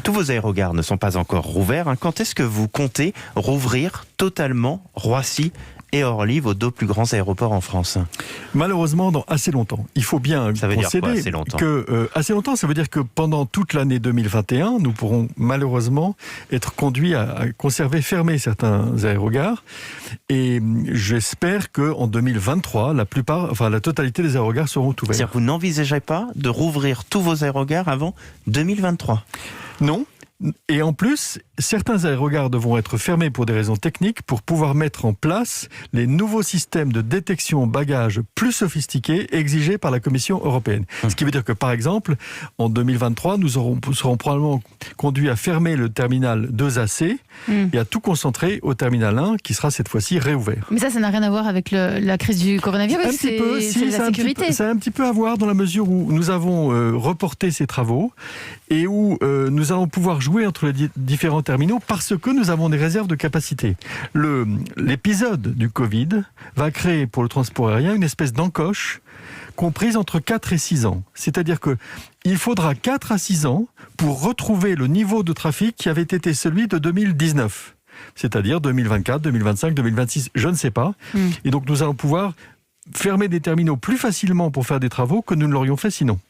Tous vos aérogares ne sont pas encore rouverts. Quand est-ce que vous comptez rouvrir totalement Roissy et Orly, vos deux plus grands aéroports en France? Malheureusement, dans assez longtemps. Il faut bien Ça veut dire quoi, concéder assez longtemps que assez longtemps, ça veut dire que pendant toute l'année 2021, nous pourrons malheureusement être conduits à conserver fermés certains aérogares. Et j'espère qu'en 2023, la totalité des aérogares seront ouverts. C'est-à-dire que vous n'envisagez pas de rouvrir tous vos aérogares avant 2023? Non. Et en plus, certains aérogares devront être fermés pour des raisons techniques pour pouvoir mettre en place les nouveaux systèmes de détection bagages plus sophistiqués exigés par la Commission européenne. Ce qui veut dire que, par exemple, en 2023, nous serons probablement conduits à fermer le terminal 2AC et à tout concentrer au terminal 1 qui sera cette fois-ci réouvert. Mais ça n'a rien à voir avec la crise du coronavirus, c'est la sécurité. Ça a un petit peu à voir dans la mesure où nous avons reporté ces travaux et où nous allons pouvoir jouer entre les différents terminaux parce que nous avons des réserves de capacité. L'épisode du Covid va créer pour le transport aérien une espèce d'encoche comprise entre 4 et 6 ans. C'est-à-dire qu'il faudra 4 à 6 ans pour retrouver le niveau de trafic qui avait été celui de 2019. C'est-à-dire 2024, 2025, 2026, je ne sais pas. Et donc nous allons pouvoir fermer des terminaux plus facilement pour faire des travaux que nous ne l'aurions fait sinon.